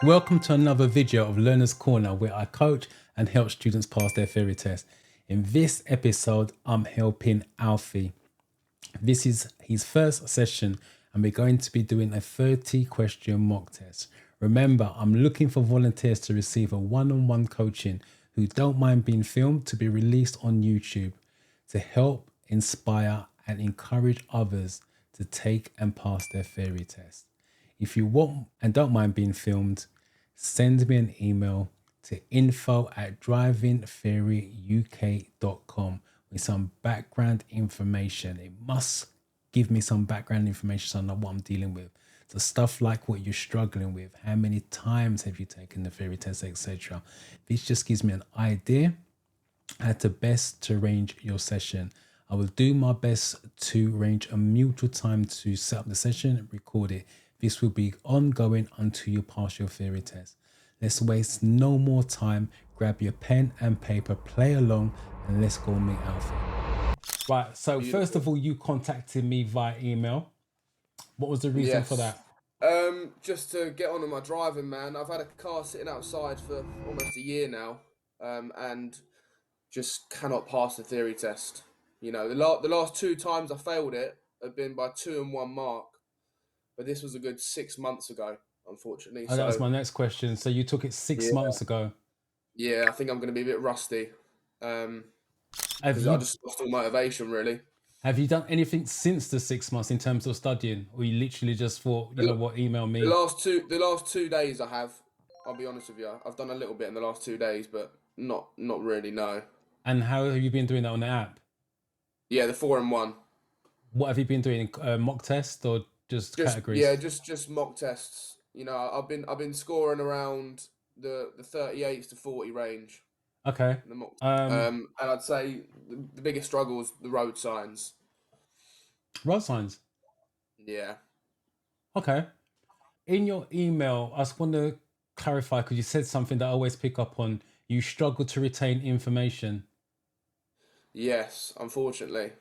Welcome to another video of Learner's Corner, where I coach and help students pass their theory test. In this episode, I'm helping Alfie. This is his first session and we're going to be doing a 30-question mock test. Remember, I'm looking for volunteers to receive a one-on-one coaching who don't mind being filmed to be released on YouTube to help inspire and encourage others to take and pass their theory test. If you want and don't mind being filmed, send me an email to info@drivingtheoryuk.com with some background information. It must give me some background information so I know what I'm dealing with. So stuff like what you're struggling with, how many times have you taken the theory test, etc. This just gives me an idea how to best to arrange your session. I will do my best to arrange a mutual time to set up the session and record it. This will be ongoing until you pass your theory test. Let's waste no more time. Grab your pen and paper, play along, and let's go meet Alfie. Right, so first of all, you contacted me via email. What was the reason for that? Just to get on with my driving, man. I've had a car sitting outside for almost a year now, and just cannot pass the theory test. You know, the last two times I failed it have been by 2 and 1 mark, but this was a good 6 months ago, unfortunately. Oh, that was my next question. So you took it 6 months ago. Yeah, I think I'm going to be a bit rusty, Have because I you just lost all motivation, really. have you done anything since the 6 months in terms of studying, or you literally just thought, you know what, email me? The last 2 days I have. I'll be honest with you. I've done a little bit in the last 2 days, but not really. No. And how have you been doing that on the app? Yeah, the 4 and 1. What have you been doing? Mock test or just categories? Yeah, just mock tests. You know, I've been scoring around the 38s to 40 range. Okay. In the mock, and I'd say the biggest struggle is the road signs. Road signs. Yeah. Okay. In your email, I just want to clarify because you said something that I always pick up on. You struggle to retain information. Yes, unfortunately.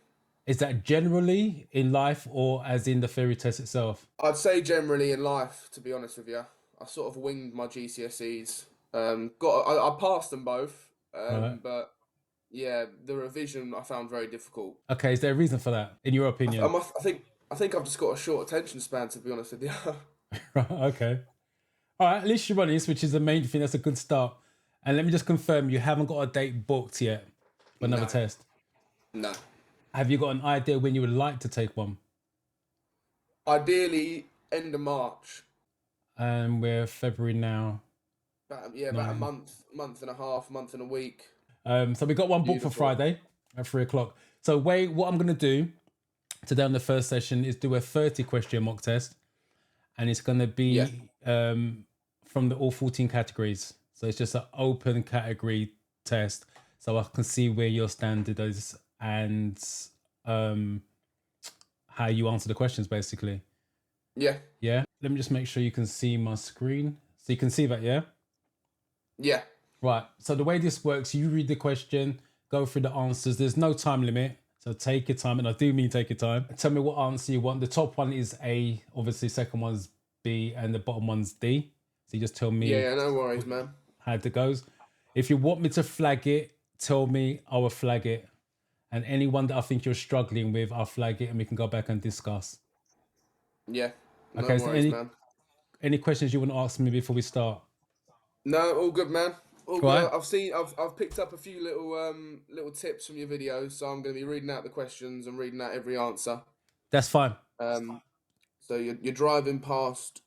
Is that generally in life or as in the theory test itself? I'd say generally in life, to be honest with you. I sort of winged my GCSEs. I passed them both, Right. but yeah, the revision I found very difficult. Okay. Is there a reason for that, in your I, opinion? I think I've just got a short attention span, to be honest with you. Right. Okay. All right. At least you're honest, which is the main thing. That's a good start. And let me just confirm, you haven't got a date booked yet for another No. test. No. Have you got an idea when you would like to take one? Ideally, end of March. And we're February now. About a month and a half, month and a week. So we got one booked for Friday at 3:00. So what I'm gonna do today on the first session is do a 30-question mock test, and it's gonna be from the all 14 categories. So it's just an open category test, so I can see where your standard is and how you answer the questions, basically. Yeah. Yeah. Let me just make sure you can see my screen. So you can see that, yeah? Yeah. Right. So the way this works, you read the question, go through the answers. There's no time limit. So take your time. And I do mean take your time. Tell me what answer you want. The top one is A, obviously, second one's B, and the bottom one's D. So you just tell me Yeah, no worries, man. how it goes. If you want me to flag it, tell me, I will flag it. And anyone that I think you're struggling with, I'll flag it and we can go back and discuss. Yeah. No Okay, so worries, man. any questions you want to ask me before we start? No, all good, man. All good. Right. I've picked up a few little tips from your videos, so I'm going to be reading out the questions and reading out every answer. That's fine. So you're driving past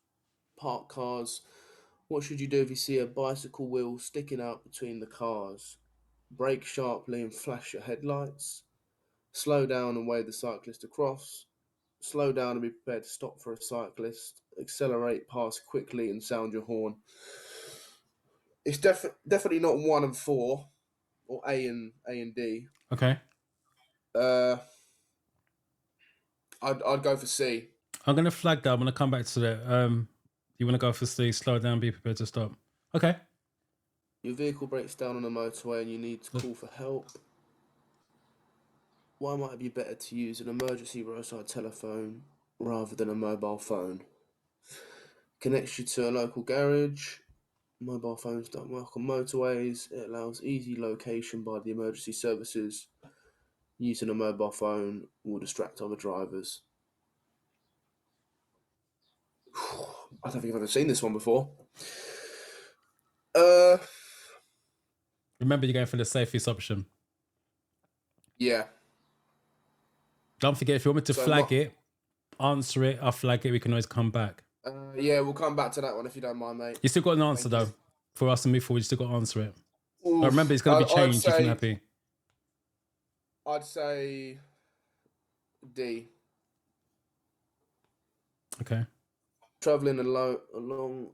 parked cars. What should you do if you see a bicycle wheel sticking out between the cars? Brake sharply and flash your headlights. Slow down and wave the cyclist across. Slow down and be prepared to stop for a cyclist. Accelerate past quickly and sound your horn. It's definitely not 1 and 4 or A and D. Okay. I'd go for C. I'm going to flag that. I'm going to come back to that. You want to go for C, slow down, be prepared to stop. Okay. Your vehicle breaks down on a motorway and you need to call for help. Why might it be better to use an emergency roadside telephone rather than a mobile phone? Connects you to a local garage. Mobile phones don't work on motorways. It allows easy location by the emergency services. Using a mobile phone will distract other drivers. I don't think I've ever seen this one before. Remember, you're going for the safest option. Yeah. Don't forget, if you want me to So flag it, answer it, I'll flag it. We can always come back. yeah, we'll come back to that one if you don't mind, mate. You still got an answer, Thank you. though. For us to move forward, you still got to answer it. Oof. But remember, it's going to be I'd changed if you're say not happy. I'd say D. Okay. Traveling along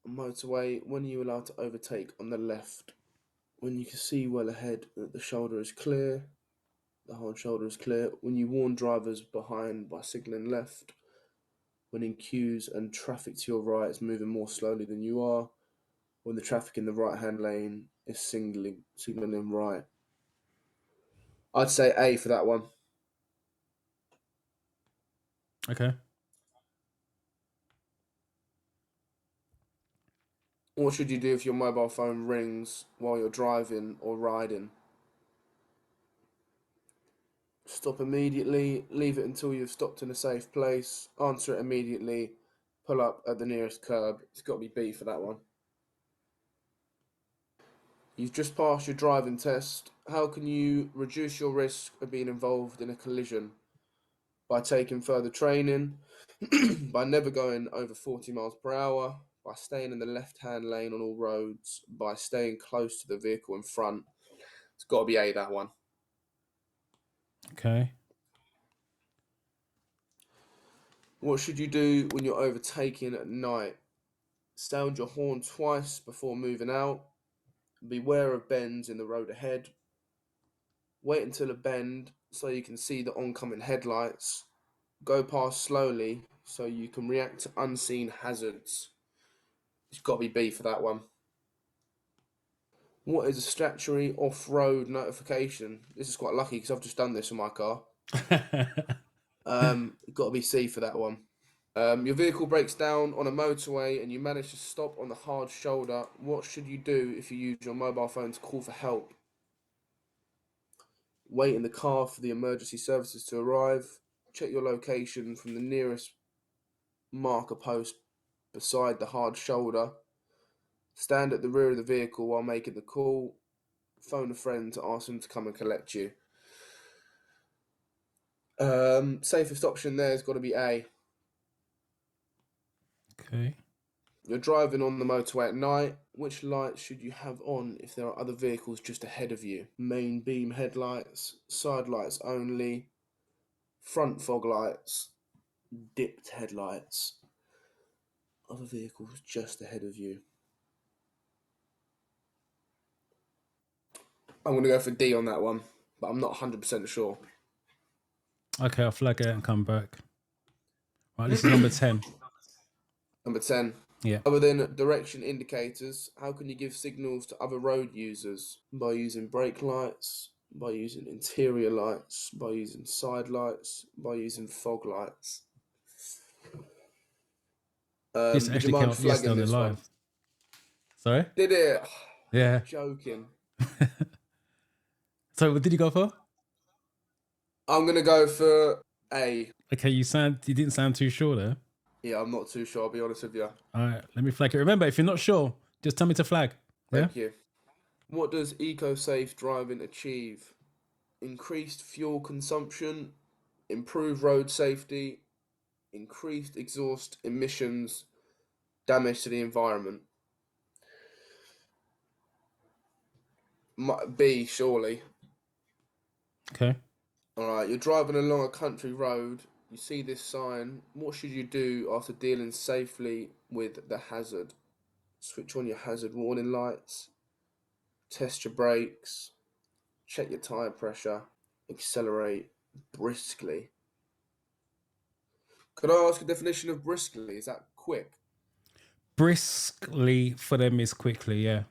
a motorway, when are you allowed to overtake on the left? When you can see well ahead that the shoulder is clear, the hard shoulder is clear. When you warn drivers behind by signalling left. When in queues and traffic to your right is moving more slowly than you are. When the traffic in the right-hand lane is signaling right. I'd say A for that one. Okay. What should you do if your mobile phone rings while you're driving or riding? Stop immediately, leave it until you've stopped in a safe place, answer it immediately, pull up at the nearest curb. It's got to be B for that one. You've just passed your driving test. How can you reduce your risk of being involved in a collision? By taking further training, by never going over 40 miles per hour, by staying in the left-hand lane on all roads, by staying close to the vehicle in front. It's got to be A, that one. Okay. What should you do when you're overtaking at night? Sound your horn twice before moving out. Beware of bends in the road ahead. Wait until a bend so you can see the oncoming headlights. Go past slowly so you can react to unseen hazards. It's got to be B for that one. What is a statutory off-road notification? This is quite lucky because I've just done this in my car. Got to be C for that one. Your vehicle breaks down on a motorway and you manage to stop on the hard shoulder. What should you do if you use your mobile phone to call for help? Wait in the car for the emergency services to arrive. Check your location from the nearest marker post beside the hard shoulder. Stand at the rear of the vehicle while making the call. Phone a friend to ask them to come and collect you. Safest option there has got to be A. Okay. You're driving on the motorway at night. Which lights should you have on if there are other vehicles just ahead of you? Main beam headlights, side lights only, front fog lights, dipped headlights. Other vehicles just ahead of you. I'm going to go for D on that one, but I'm not 100% sure. Okay, I'll flag it and come back. Right, this is number 10. Number 10. Yeah. Other than direction indicators, how can you give signals to other road users? By using brake lights, by using interior lights, by using side lights, by using fog lights. This Did you actually came mind up yesterday flagging on the this one? live. Sorry? Did it? Yeah. Joking. So what did you go for? I'm going to go for A. Okay, you didn't sound too sure there. Yeah, I'm not too sure, I'll be honest with you. All right, let me flag it. Remember, if you're not sure, just tell me to flag. Yeah? Thank you. What does eco-safe driving achieve? Increased fuel consumption, improved road safety, increased exhaust emissions, damage to the environment. B, surely. Okay. All right, you're driving along a country road. You see this sign. What should you do after dealing safely with the hazard? Switch on your hazard warning lights, test your brakes, check your tyre pressure, accelerate briskly. Could I ask a definition of briskly? Is that quick? Briskly for them is quickly, yeah.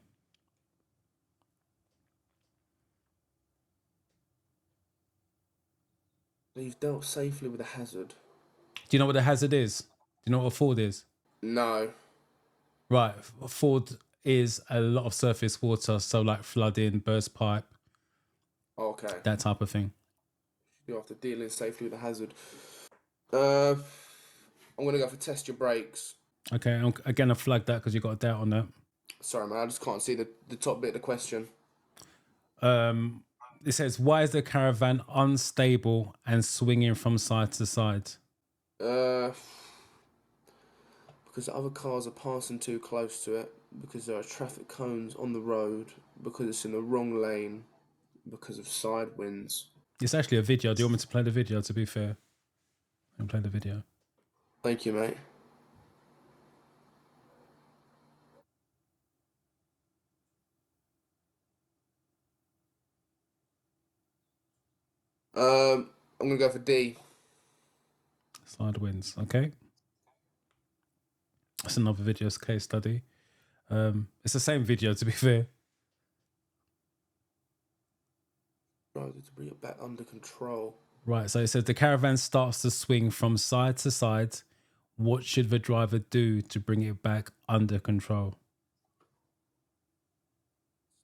You've dealt safely with a hazard. Do you know what the hazard is? Do you know what a Ford is? No. Right. Ford is a lot of surface water, so like flooding, burst pipe, Okay. that type of thing. You're after dealing safely with a hazard. I'm gonna go for test your brakes. Okay, again, I flagged that because you got a doubt on that. Sorry, man, I just can't see the top bit of the question. It says, why is the caravan unstable and swinging from side to side? Because other cars are passing too close to it, because there are traffic cones on the road, because it's in the wrong lane, because of side winds. It's actually a video. Do you want me to play the video, to be fair? I can play the video. Thank you, mate. I'm gonna go for D. Side winds, okay. That's another video's case study. It's the same video, to be fair. Right, to bring it back under control. Right, so it says the caravan starts to swing from side to side. What should the driver do to bring it back under control?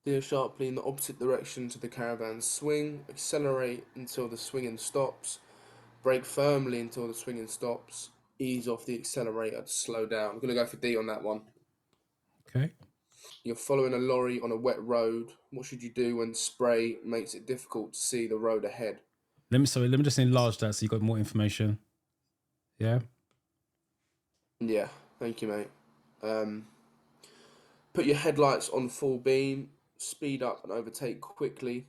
Steer sharply in the opposite direction to the caravan's swing. Accelerate until the swinging stops. Brake firmly until the swinging stops. Ease off the accelerator to slow down. I'm gonna go for D on that one. Okay. You're following a lorry on a wet road. What should you do when spray makes it difficult to see the road ahead? Let me just enlarge that so you got more information. Yeah. Yeah, thank you, mate. Put your headlights on full beam. Speed up and overtake quickly.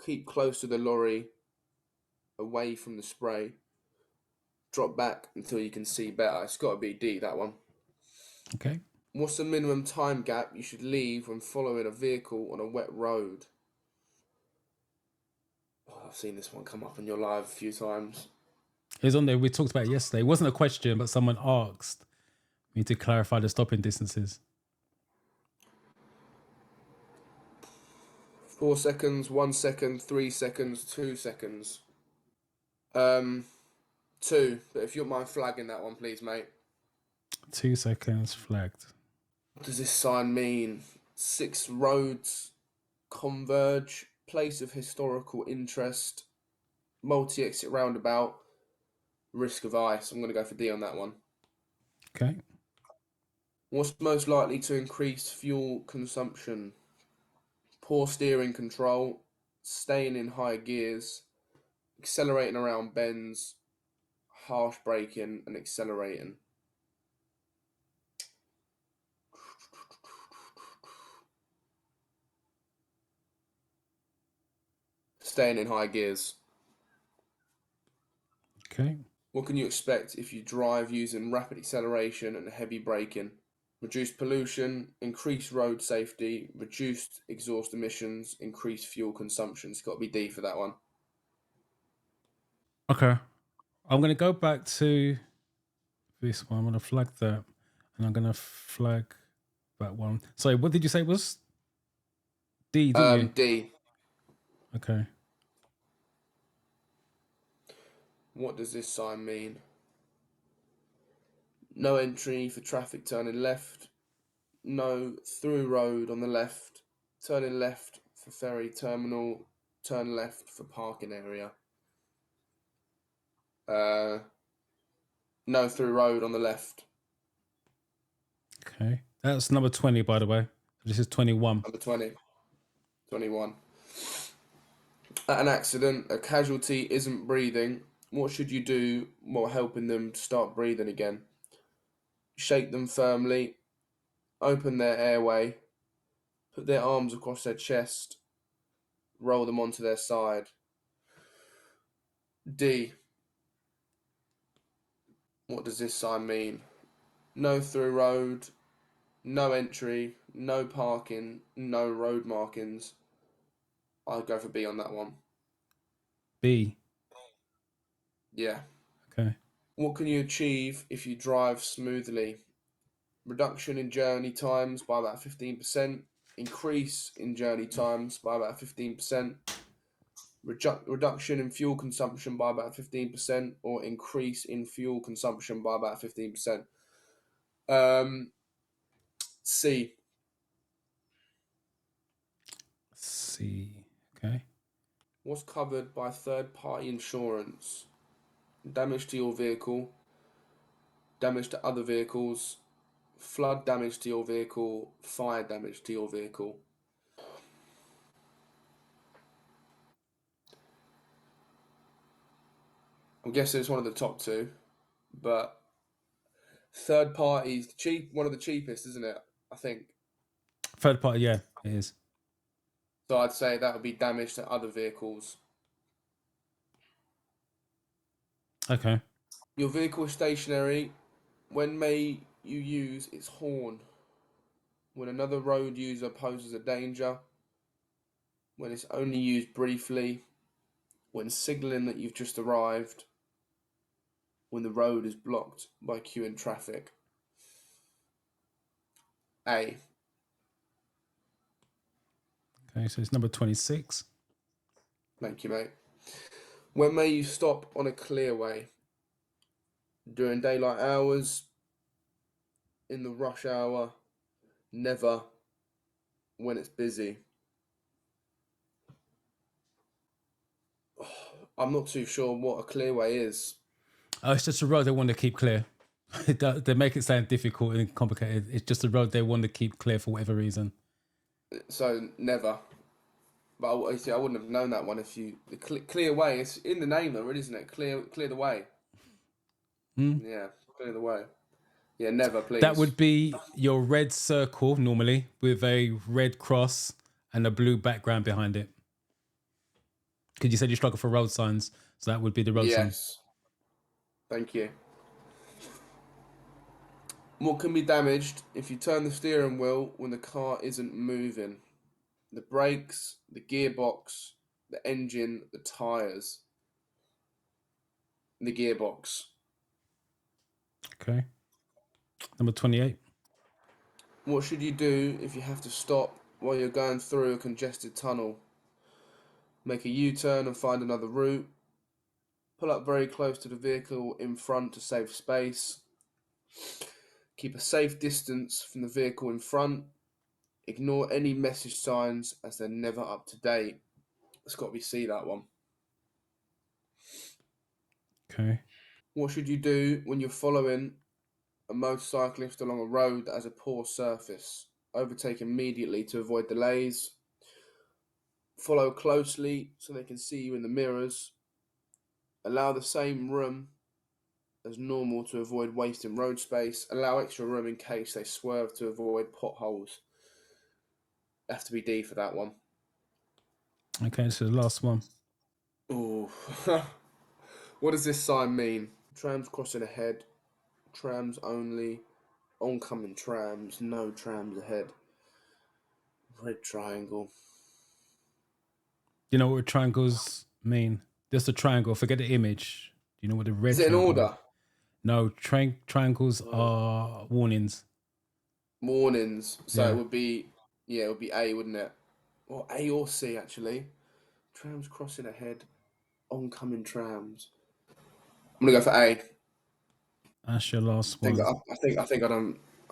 Keep close to the lorry, away from the spray. Drop back until you can see better. It's got to be D, that one. Okay. What's the minimum time gap you should leave when following a vehicle on a wet road? Oh, I've seen this one come up in your live a few times. It was on there. We talked about it yesterday. It wasn't a question, but someone asked me to clarify the stopping distances. 4 seconds, 1 second, 3 seconds, 2 seconds. 2. But if you don't mind flagging that one, please, mate. 2 seconds flagged. What does this sign mean? 6 roads converge. Place of historical interest. Multi-exit roundabout. Risk of ice. I'm going to go for D on that one. Okay. What's most likely to increase fuel consumption? Poor steering control, staying in high gears, accelerating around bends, harsh braking, and accelerating. Staying in high gears. Okay. What can you expect if you drive using rapid acceleration and heavy braking? Reduced pollution, increased road safety, reduced exhaust emissions, increased fuel consumption. It's got to be D for that one. Okay. I'm going to go back to this one. I'm going to flag that. And I'm going to flag that one. Sorry, what did you say it was? D, didn't you? D. Okay. What does this sign mean? No entry for traffic turning left. No through road on the left. Turning left for ferry terminal. Turn left for parking area. No through road on the left. Okay. That's number 20, by the way. This is 21. Number 20. 21. At an accident, a casualty isn't breathing. What should you do while helping them to start breathing again? Shake them firmly. Open their airway. Put their arms across their chest. Roll them onto their side. D. What does this sign mean? No through road, no entry, no parking, no road markings. I'll go for B on that one. B. Yeah. Okay. What can you achieve if you drive smoothly? Reduction in journey times by about 15%, increase in journey times by about 15%, reduction in fuel consumption by about 15%, or increase in fuel consumption by about 15%. C. see. Okay. What's covered by third-party insurance? Damage to your vehicle, damage to other vehicles, flood damage to your vehicle, fire damage to your vehicle. I'm guessing it's one of the top two, but third parties, one of the cheapest, isn't it? I think. Third party, yeah, it is. So I'd say that would be damage to other vehicles. Okay. Your vehicle is stationary. When may you use its horn? When another road user poses a danger. When it's only used briefly. When signalling that you've just arrived. When the road is blocked by queuing traffic. A. Okay, so it's number 26. Thank you, mate. When may you stop on a clearway? During daylight hours, in the rush hour, never, when it's busy. I'm not too sure what a clearway is. It's just a road they want to keep clear. They make it sound difficult and complicated. It's just a road they want to keep clear for whatever reason. So never. But I see, I wouldn't have known that one if you clear way. It's in the name, though, isn't it? Clear the way. Yeah, clear the way. Yeah, never, please. That would be your red circle normally with a red cross and a blue background behind it. Because you said you struggle for road signs, so that would be the road sign. Yes. Thank you. What can be damaged if you turn the steering wheel when the car isn't moving? The brakes, the gearbox, the engine, the tyres. The gearbox. Okay. Number 28. What should you do if you have to stop while you're going through a congested tunnel? Make a U-turn and find another route. Pull up very close to the vehicle in front to save space. Keep a safe distance from the vehicle in front. Ignore any message signs as they're never up to date. It's got to be C, that one. Okay. What should you do when you're following a motorcyclist along a road that has a poor surface? Overtake immediately to avoid delays. Follow closely so they can see you in the mirrors. Allow the same room as normal to avoid wasting road space. Allow extra room in case they swerve to avoid potholes. Have to be D for that one. Okay, so the last one. Ooh. What does this sign mean? Trams crossing ahead. Trams only. Oncoming trams. No trams ahead. Red triangle. Do you know what triangles mean? Just a triangle. Forget the image. Do you know what the red Is it in triangle order? means? No, triangles are warnings. Warnings. So Yeah. it would be, yeah, it would be A, wouldn't it? Or A or C, actually. Trams crossing ahead. Oncoming trams. I'm gonna go for A. That's your last I think one. I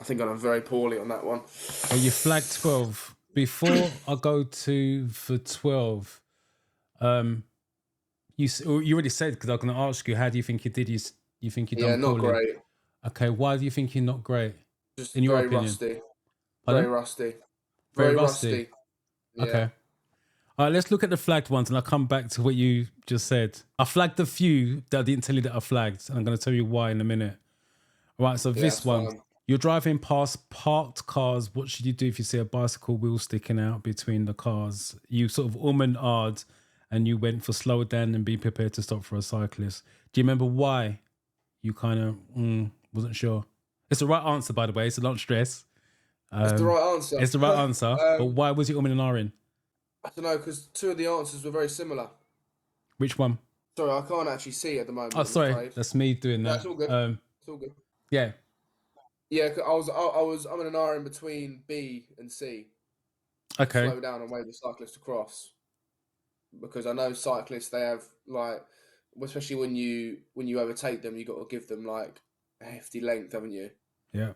think I done very poorly on that one. Well, you flagged 12. Before I go to for 12, you already said, because I was going to ask you, how do you think you did? You think you Yeah, done not poorly? great. Okay, why do you think you're not great? Just In your very opinion? rusty. Pardon? Very rusty. Very Very rusty. rusty. Yeah. Okay. All right, let's look at the flagged ones and I'll come back to what you just said. I flagged a few that I didn't tell you that I flagged, and I'm going to tell you why in a minute. All right, so Yeah, this that's one. fine. You're driving past parked cars. What should you do if you see a bicycle wheel sticking out between the cars? You sort of and and you went for slow down and be prepared to stop for a cyclist. Do you remember why you kind of wasn't sure? It's the right answer, by the way, so don't stress. It's the right answer. It's the right answer, but why was you and ahhing? I don't know, because two of the answers were very similar. Which one? Sorry, I can't actually see at the moment. Oh, I'm sorry, afraid. that's me doing No, that. it's all good. It's all good. Yeah. Yeah, I'm in an R in between B and C. Okay. Slow down and wait the cyclist to cross, because I know cyclists, they have like, especially when you overtake them, you got to give them like a hefty length, haven't you? Yeah.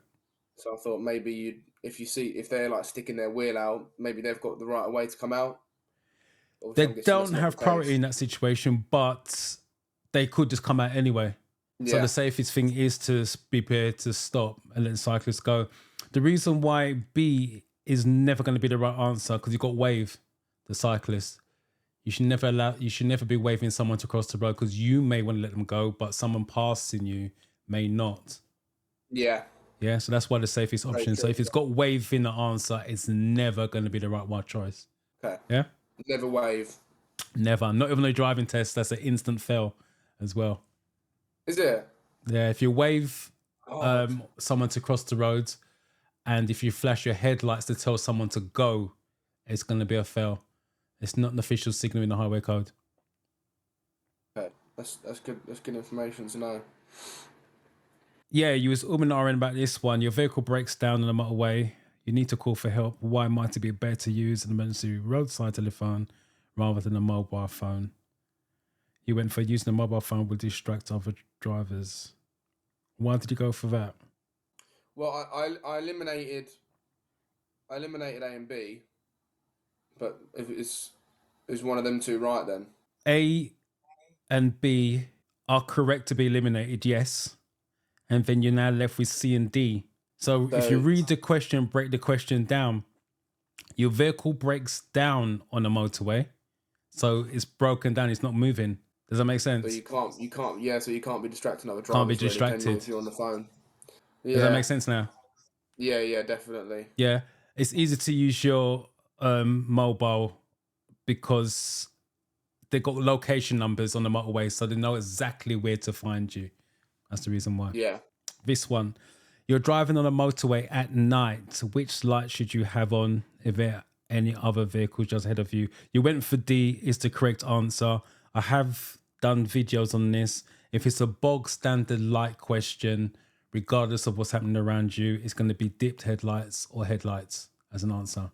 So I thought maybe if they're like sticking their wheel out, maybe they've got the right way to come out. Obviously, They I'm guessing that's don't not the have priority case. in that situation, but they could just come out anyway. So Yeah. the safest thing is to be prepared to stop and let the cyclist go. The reason why B is never going to be the right answer, because you've got wave the cyclist. You should never be waving someone to cross the road, because you may want to let them go, but someone passing you may not. Yeah. Yeah, so that's why the safest Very option. So true. if it's got wave in the answer, it's never going to be the right one choice. Okay. Yeah, Never wave. never. Not even a driving test. That's an instant fail as well. Is it? Yeah, if you wave Oh, someone to cross the road, and if you flash your headlights to tell someone to go, it's going to be a fail. It's not an official signal in the highway code. okay. That's good. That's good information to know. Yeah, you was umming about this one. Your vehicle breaks down on the motorway. You need to call for help. Why might it be better to use an emergency roadside telephone rather than a mobile phone? You went for using a mobile phone will distract other drivers. Why did you go for that? Well, I eliminated A and B, but if is one of them two right then? A and B are correct to be eliminated, yes. And then you're now left with C and D. So if you So read the question, break the question down, your vehicle breaks down on a motorway. So it's broken down, it's not moving. Does that make sense? you can't so you can't be distracting other Can't be drivers really, can you, distracted. if you're on the phone? Does that Yeah, make sense now? yeah, definitely. Yeah. It's easy to use your mobile because they've got location numbers on the motorway, so they know exactly where to find you. That's the reason why. Yeah. This one, you're driving on a motorway at night. Which light should you have on if there are any other vehicles just ahead of you? You went for D is the correct answer. I have done videos on this. If it's a bog standard light question, regardless of what's happening around you, it's going to be dipped headlights or headlights as an answer.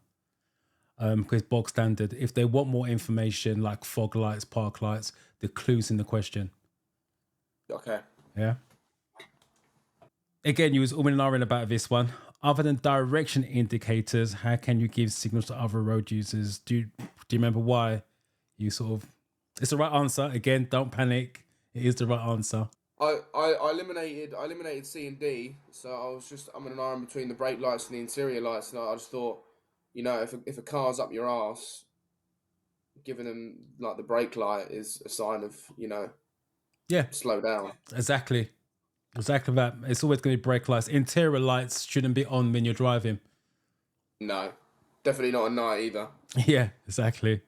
Because bog standard, if they want more information like fog lights, park lights, the clues in the question. Okay. Yeah. Again, you was umming and ahhing about this one. Other than direction indicators, how can you give signals to other road users? Do you remember why you sort of... It's the right answer. Again, don't panic. It is the right answer. I eliminated C and D, so I was just I'm in an iron between the brake lights and the interior lights, and I just thought, if a car's up your ass, giving them like the brake light is a sign of Yeah, slow down. exactly. Exactly that. It's always going to be brake lights. Interior lights shouldn't be on when you're driving. No, definitely not at night either. Yeah, exactly.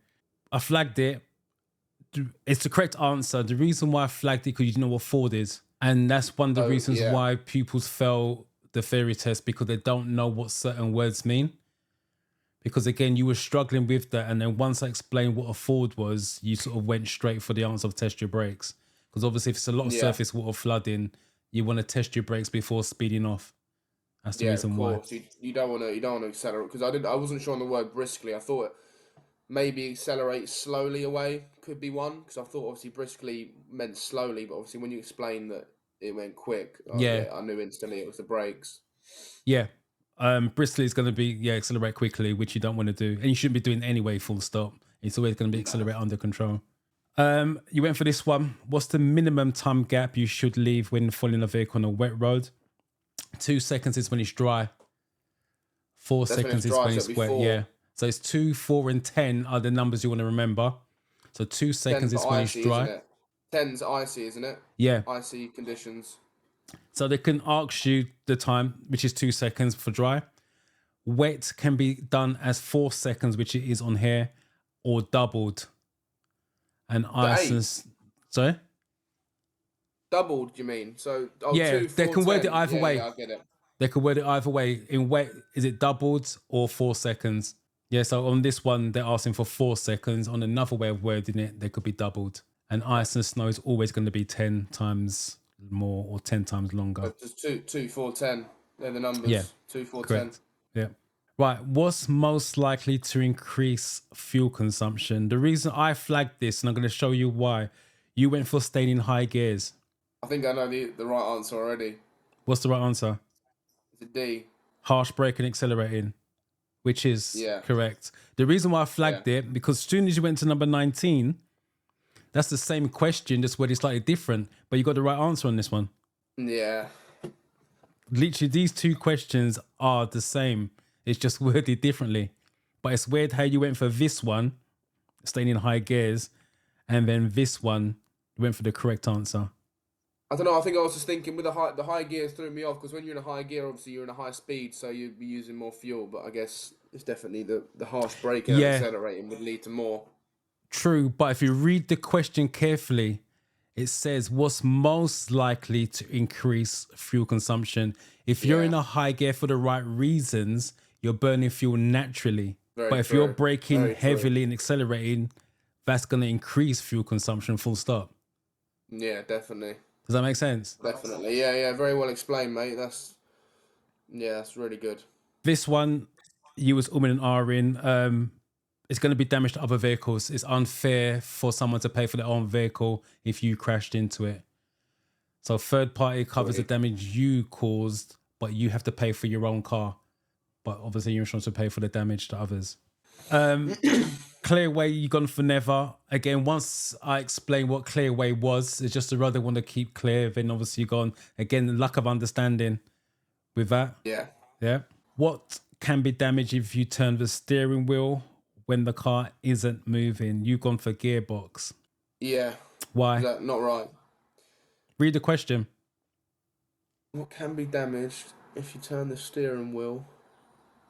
I flagged it. It's the correct answer. The reason why I flagged it because you didn't know what Ford is. And that's one of the reasons Yeah. why pupils fail the theory test, because they don't know what certain words mean. Because again, you were struggling with that. And then once I explained what a Ford was, you sort of went straight for the answer of test your brakes. Because obviously if it's a lot of Yeah. surface water flooding, you want to test your brakes before speeding off. That's the reason why. Of course. You don't want to accelerate, because I wasn't sure on the word briskly. I thought maybe accelerate slowly away could be one, because I thought obviously briskly meant slowly, but obviously when you explained that it went quick, Yeah. I knew instantly it was the brakes. Yeah. Briskly is going to be, accelerate quickly, which you don't want to do. And you shouldn't be doing anyway, full stop. It's always going to be accelerate under control. You went for this one. What's the minimum time gap you should leave when following a vehicle on a wet road? 2 seconds is when it's dry. 4 That's when seconds it's is dry, when so it's it'll be wet. 4. Yeah. So it's 2, 4, and 10 are the numbers you want to remember. So 2 seconds 10 is for when icy, it's dry. isn't it? 10's icy, isn't it? Yeah. Icy conditions. So they can ask you the time, which is 2 seconds for dry. Wet can be done as 4 seconds, which it is on here, or doubled. And ice is... Sorry? Doubled, you mean? So, Yeah, 2, 4, they can word 10. it either way. Yeah, I get it. They could word it either way. In wet, is it doubled or 4 seconds? Yeah, so on this one, they're asking for 4 seconds. On another way of wording it, they could be doubled. And ice and snow is always going to be 10 times more or 10 times longer. But just 2, 4, 10. They're the numbers. Yeah, 2, 4, correct. 10. Yeah. Right, what's most likely to increase fuel consumption? The reason I flagged this, and I'm going to show you why, you went for staying in high gears. I think I know the right answer already. What's the right answer? It's a D. Harsh braking, accelerating. which is Yeah. correct. The reason why I Yeah. flagged it, because as soon as you went to number 19, that's the same question, just worded slightly different, but you got the right answer on this one. Yeah. Literally, these two questions are the same. It's just worded differently. But it's weird how you went for this one, staying in high gears, and then this one went for the correct answer. I don't know. I think I was just thinking with the high gears threw me off because when you're in a high gear, obviously you're in a high speed, so you'd be using more fuel. But I guess it's definitely the harsh braking and Yeah, accelerating would lead to more. true. But if you read the question carefully, it says what's most likely to increase fuel consumption. If you're in Yeah. a high gear for the right reasons, you're burning fuel naturally. But Very if you're true. braking Very true. heavily and accelerating, that's going to increase fuel consumption, full stop. Yeah, definitely. Does that make sense? Definitely. Yeah. Very well explained, mate. That's really good. This one, you was and ahhing. It's going to be damage to other vehicles. It's unfair for someone to pay for their own vehicle if you crashed into it. So third party covers the Sweet. damage you caused, but you have to pay for your own car. But obviously your insurance will pay for the damage to others. Clearway, you gone for never. Again, once I explain what Clearway was, it's just a road they want to keep clear. Then obviously you're gone. Again, lack of understanding with that. Yeah. Yeah. What can be damaged if you turn the steering wheel when the car isn't moving? You've gone for gearbox. Yeah. Is Why? that not right? Read the question. What can be damaged if you turn the steering wheel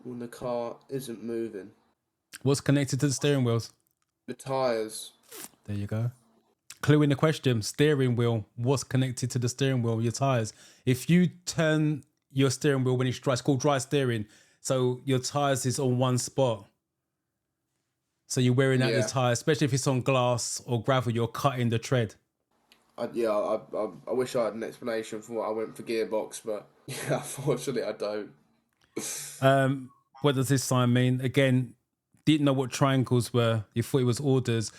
when the car isn't moving? What's connected to the steering wheels? The tires. There you go. Clue in the question. Steering wheel. What's connected to the steering wheel? Your tires. If you turn your steering wheel when it's dry, it's called dry steering. So your tires is on one spot. So you're wearing out your Yeah. tire, especially if it's on glass or gravel, you're cutting the tread. I wish I had an explanation for what I went for gearbox, but yeah, unfortunately I don't. What does this sign mean? Again, didn't know what triangles were. You thought it was orders.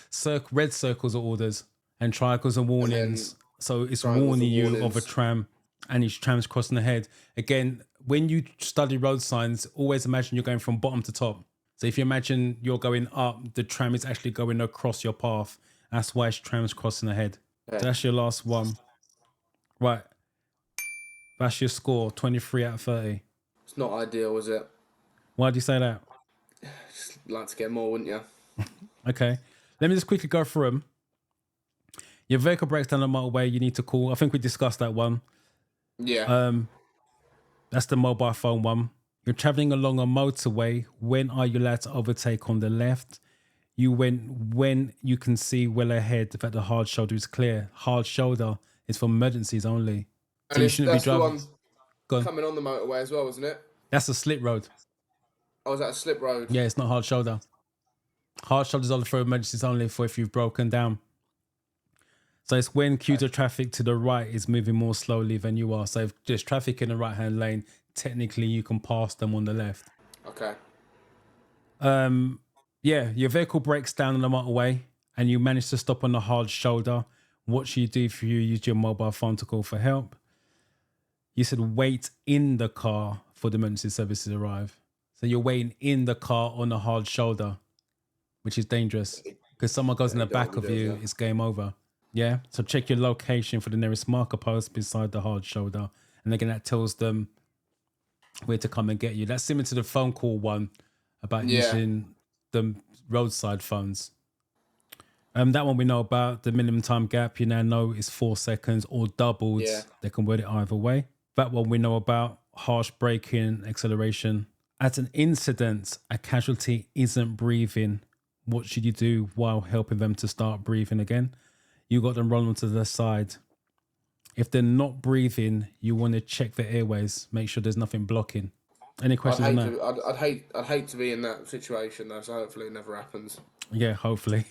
Red circles are orders, and triangles are warnings. So it's triangles are warning you of a warnings. tram, and each tram's crossing ahead. Again, when you study road signs, always imagine you're going from bottom to top. So if you imagine you're going up, the tram is actually going across your path. That's why it's trams crossing ahead. Okay. So that's your last one. Right. That's your score, 23 out of 30. It's not ideal, is it? Why do you say that? Just like to get more, wouldn't you? Okay. Let me just quickly go through them. Your vehicle breaks down the motorway, you need to call. I think we discussed that one. Yeah. That's the mobile phone one. You're traveling along a motorway. When are you allowed to overtake on the left? You went when you can see well ahead that the hard shoulder is clear. Hard shoulder is for emergencies only. So And you shouldn't be that's the driving. one Go on. coming on the motorway as well, isn't it? That's a slip road. I was at a slip road. Yeah, it's not hard shoulder. Hard shoulders are for emergencies only for if you've broken down. So it's when queue to traffic to the right is moving more slowly than you are. So if there's traffic in the right hand lane, technically you can pass them on the left. Okay. Yeah, your vehicle breaks down on the motorway and you manage to stop on the hard shoulder. What should you do if you use your mobile phone to call for help? You said wait in the car for the emergency services to arrive. So you're waiting in the car on the hard shoulder, which is dangerous because someone goes in the you don't back wanna of do you, that. it's game over. Yeah. So check your location for the nearest marker post beside the hard shoulder. And again, that tells them where to come and get you. That's similar to the phone call one about Yeah. using the roadside phones. That one we know about. The minimum time gap you now know is 4 seconds or doubled. Yeah. They can word it either way. That one we know about. Harsh braking, acceleration. At an incident, a casualty isn't breathing. What should you do while helping them to start breathing again? You got them rolling to the side. If they're not breathing, you want to check their airways. Make sure there's nothing blocking. Any questions on that? I'd hate to be in that situation though, so hopefully it never happens. Yeah, hopefully.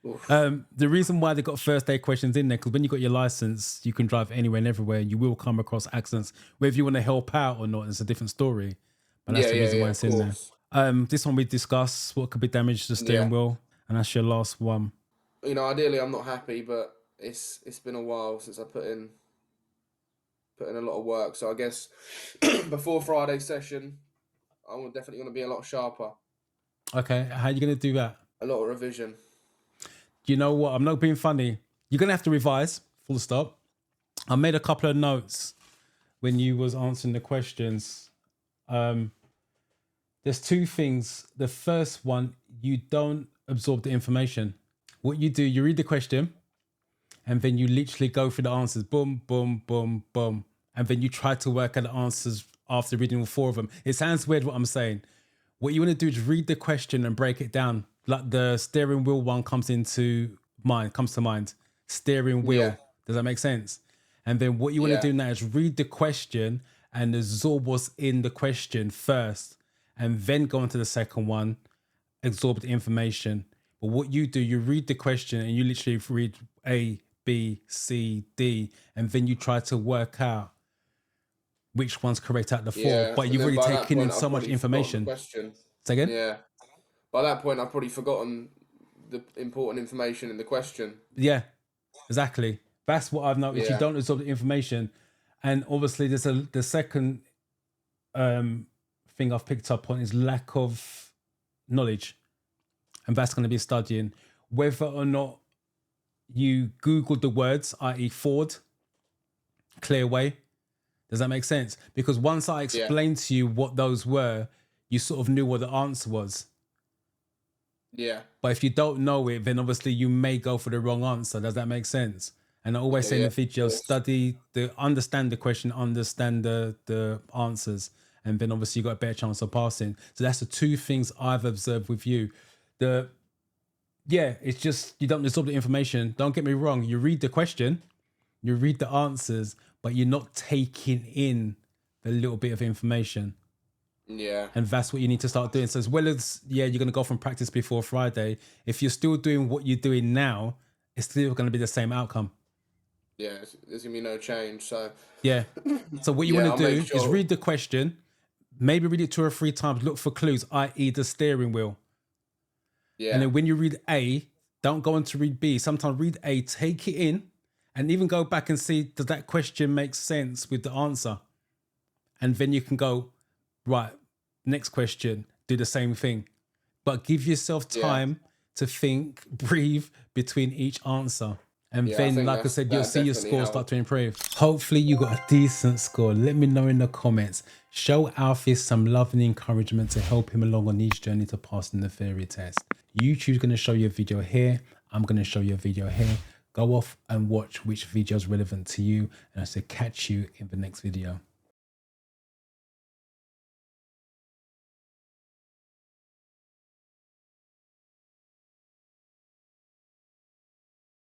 Oof. The reason why they got first aid questions in there, because when you got your license, you can drive anywhere and everywhere. You will come across accidents. Whether you want to help out or not, it's a different story. But that's the reason why it's in there. course. This one we discussed what could be damaged to the steering Yeah. wheel, and that's your last one. You know, ideally I'm not happy, but it's been a while since I put in a lot of work. So I guess before Friday's session, I'm definitely going to be a lot sharper. Okay, how are you going to do that? A lot of revision. You know what? I'm not being funny. You're going to have to revise, full stop. I made a couple of notes when you was answering the questions. There's two things. The first one, you don't absorb the information. What you do, you read the question, and then you literally go through the answers. Boom, boom, boom, boom. And then you try to work out the answers after reading all four of them. It sounds weird what I'm saying. What you want to do is read the question and break it down. Like the steering wheel one comes to mind. Steering wheel. Yeah. Does that make sense? And then what you want to Yeah. do now is read the question and absorb what's in the question first, and then go on to the second one, absorb the information. But what you do, you read the question and you literally read A, B, C, D, and then you try to work out which one's correct out of the four. Yeah. But and you've then already by that taken in point, so I've much probably forgotten the information. question. Say again? Yeah. By that point, I've probably forgotten the important information in the question. Yeah, exactly. That's what I've noticed. Yeah. You don't absorb the information. And obviously the second thing I've picked up on is lack of knowledge. And that's going to be studying. Whether or not you Googled the words, i.e. Ford, Clearway. Does that make sense? Because once I explained to you what those were, you sort of knew what the answer was. Yeah. But if you don't know it, then obviously you may go for the wrong answer. Does that make sense? And I always say in the video, understand the question, understand the answers. And then obviously you got a better chance of passing. So that's the two things I've observed with you. It's just you don't absorb the information. Don't get me wrong. You read the question, you read the answers, but you're not taking in the little bit of information. Yeah. And that's what you need to start doing. So as well as, you're going to go from practice before Friday, if you're still doing what you're doing now, it's still going to be the same outcome. Yeah. There's going to be no change. So, yeah. So what you want to do is sure. read the question, maybe read it 2 or 3 times, look for clues, i.e. the steering wheel. Yeah. And then when you read A, don't go on to read B. Sometimes read A, take it in, and even go back and see, does that question make sense with the answer? And then you can go, right, next question, do the same thing. But give yourself time to think, breathe between each answer. And then, like I said, you'll see your score start to improve. Hopefully you got a decent score. Let me know in the comments. Show Alfie some love and encouragement to help him along on his journey to passing the theory test. YouTube's going to show you a video here. I'm going to show you a video here. Go off and watch which video is relevant to you. And I say catch you in the next video.